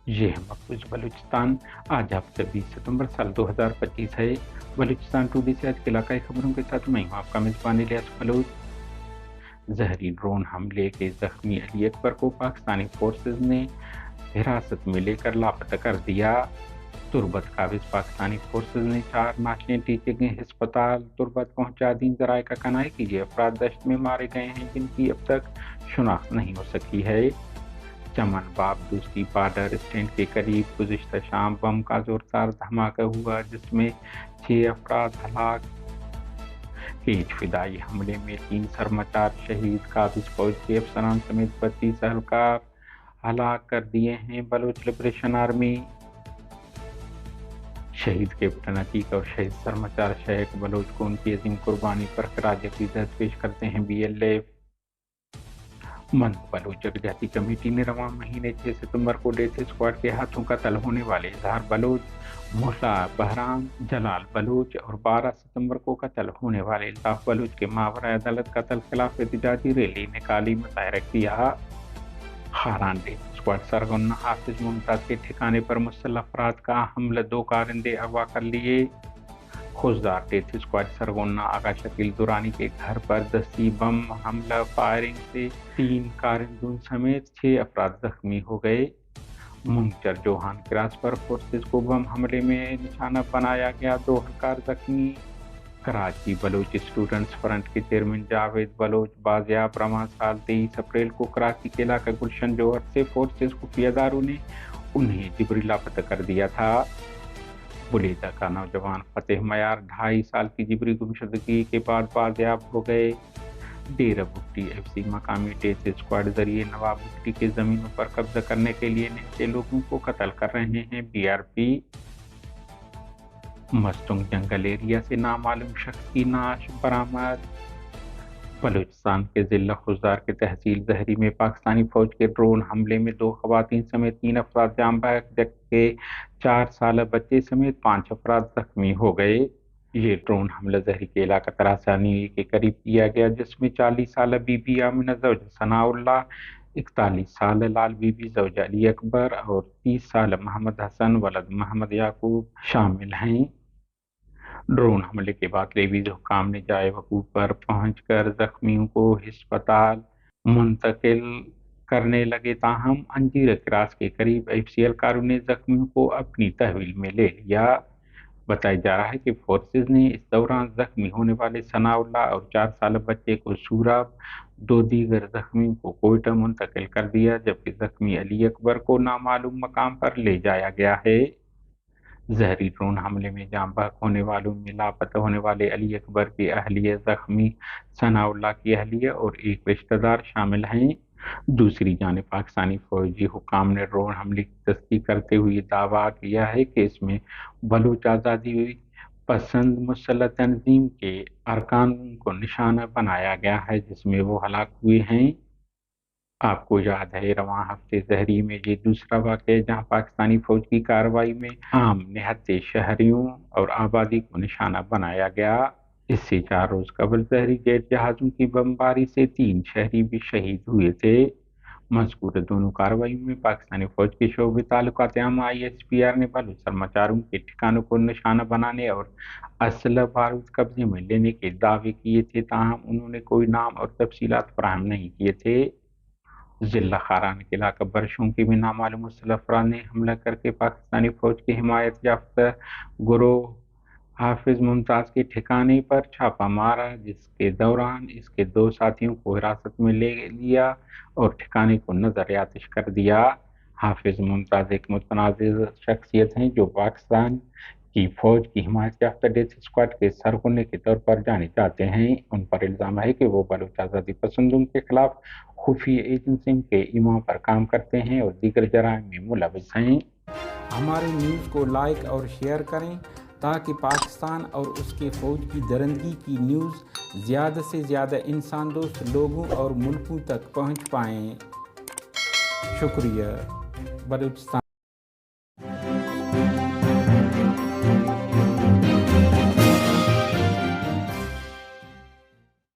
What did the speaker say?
ये है मकबूज बलूचिस्तान। आज हफ्ते 20 सितंबर साल 2025 है। बलूचिस्तान टुडे से आज के इलाकाई खबरों के साथ मैं हूँ आपका मेजबान इलियास बलूच। जहरी ड्रोन हमले के जख्मी अली अकबर को पाकिस्तानी फोर्सेज ने हिरासत में लेकर लापता कर दिया। तुर्बत काबिज पाकिस्तानी फोर्सेज ने 4 नाशने टीचिंग अस्पताल तुर्बत पहुंचा दी। जराये का कहना है कि ये अफराद दश्त में मारे गए हैं जिनकी अब तक शनाख्त नहीं हो सकी है। चमन बाब दूसरी बॉर्डर स्टैंड के करीब गुज़िश्ता शाम बम का जोरदार धमाका हुआ जिसमें 6 अफराद हलाक। तेज फिदाई हमले में 3 सरमाचार शहीद। काबिज फौज के अफसरान समेत 32 एहलकार हलाक कर दिए हैं बलूच लिबरेशन आर्मी। शहीद कैप्टन अतीक और शहीद सरमाचार शेख बलोच को उनकी अजीम कुर्बानी पर खराज अकीदत पेश करते हैं BLF। मंद बलोच जगजाती कमेटी ने रवां महीने 6 सितंबर को डेथ स्क्वाड के हाथों कत्ल होने वाले इजहार बलोच, मूसा बहराम, जलाल बलोच और 12 सितंबर को कत्ल होने वाले अल्ताफ बलोच के मावरा अदालत कत्ल खिलाफ एहतजाजी रैली निकाली। मुजाहिरा किया। खारान डेथ स्क्वाड सरगना हाफिज मुमताज के ठिकाने पर मुसल्लह अफराद का हमला, 2 कारिंदे अगवा कर लिए। खुशदार डेथ स्क्वाड सरगोना आगा शकील दुरानी के घर पर दस्ती बम हमला, फायरिंग से 3 कारिंदों समेत 6 अफराद जख्मी हो गए। मुंचर जोहान क्रास पर फोर्सेज को बम हमले में निशाना बनाया गया, 2 एहलकार जख्मी। कराची बलोच स्टूडेंट्स फ्रंट के चेयरमैन जावेद बलोच बाजियाब। रवां साल 23 अप्रैल को कराची के इलाका गुलशन जोहर से फोर्सेज खुफियादारों ने उन्हें जिबरी लापता कर दिया था। बुलेदा का नौजवान फतेह मयार 2.5 साल की जिबरी गुमशुदगी के बाद बाजियाब हो गए। डेरा बुट्टी FC मकामी डेथ स्क्वाड जरिए नवाब बुट्टी के जमीनों पर कब्जा करने के लिए निहत्थे लोगों को कत्ल कर रहे हैं BRP। मस्तुंग जंगल एरिया से नामालूम शख्स की नाश बरामद। बलूचिस्तान के जिला खुजदार के तहसील जहरी में पाकिस्तानी फौज के ड्रोन हमले में 2 खवातीन समेत 3 अफराद जान बहक, जबकि 4 साल बच्चे समेत 5 अफराद जख्मी हो गए। ये ड्रोन हमला जहरी के इलाका तरासानी के करीब किया गया जिसमें 40 साल बीबी आमिना जौज सनाउल्लाह, 41 साल लाल बीबी जौज अली अकबर और 30 साल मोहम्मद हसन वलद मोहम्मद याकूब शामिल हैं। ड्रोन हमले के बाद लेवीज हुक्काम ने जाए वकूफ पर पहुंचकर जख्मियों को अस्पताल मुंतकिल करने लगे, ताहम अंजीर क्रास के करीब FCL कारों ने जख्मियों को अपनी तहवील में ले लिया। बताया जा रहा है कि फोर्सेज ने इस दौरान जख्मी होने वाले सनाउल्लाह और 4 साल बच्चे को सूरब, 2 दीगर जख्मियों को कोयटा मुंतकिल कर दिया, जबकि जख्मी अली अकबर को नामालूम मकाम पर ले जाया गया है। जहरी ड्रोन हमले में जान बहक होने वालों में लापता होने वाले अली अकबर की अहलिया, जख्मी सनाउल्लाह की अहलिया और एक रिश्तेदार शामिल हैं। दूसरी जानिब पाकिस्तानी फौजी हुक्काम ने ड्रोन हमले की तस्दीक करते हुए दावा किया है कि इसमें बलूच आज़ादी पसंद मुसल्लह तंजीम के अरकान को निशाना बनाया गया है जिसमें वो हलाक हुए हैं। आपको याद है रवां हफ्ते जहरी में ये दूसरा वाक़या है जहां पाकिस्तानी फौज की कार्रवाई में आम निहत्थे शहरियों और आबादी को निशाना बनाया गया। इससे 4 रोज कबल जहरी जेट जहाजों की बमबारी से 3 शहरी भी शहीद हुए थे। मज़कूर दोनों कार्रवाई में पाकिस्तानी फौज के शोबे ताल्लुकात आमा ISPR ने बलूच सरमाचारों के ठिकानों को निशाना बनाने और असलह बारूद कब्जे में लेने के दावे किए थे, ताहम उन्होंने कोई नाम और तफसीलात फराहम नहीं किए थे। जिला खारान के इलाका बरशों के भी नामालूम मुसल्लह अफराद ने हमला करके पाकिस्तानी फौज की हिमायत याफ्ता गिरोह हाफिज मुमताज के ठिकाने पर छापा मारा, जिसके दौरान इसके 2 साथियों को हिरासत में ले लिया और ठिकाने को नजरियातिश कर दिया। हाफिज मुमताज एक मुतनाज़िर शख्सियत हैं जो पाकिस्तान की फौज की हिमायत याफ्ता डेथ स्क्वाड के सरगने के तौर पर जाने जाते हैं। उन पर इल्जाम है कि वो बलूच आज़ादी पसंदों के खिलाफ खुफिया एजेंसियों के इमाम पर काम करते हैं और दीगर जराइम में मुलविस हैं। हमारे न्यूज़ को लाइक और शेयर करें ताकि पाकिस्तान और उसके फ़ौज की दरंदगी की न्यूज़ ज़्यादा से ज़्यादा इंसान दोस्त लोगों और मुल्कों तक पहुंच पाएँ। शुक्रिया। बलूचिस्तान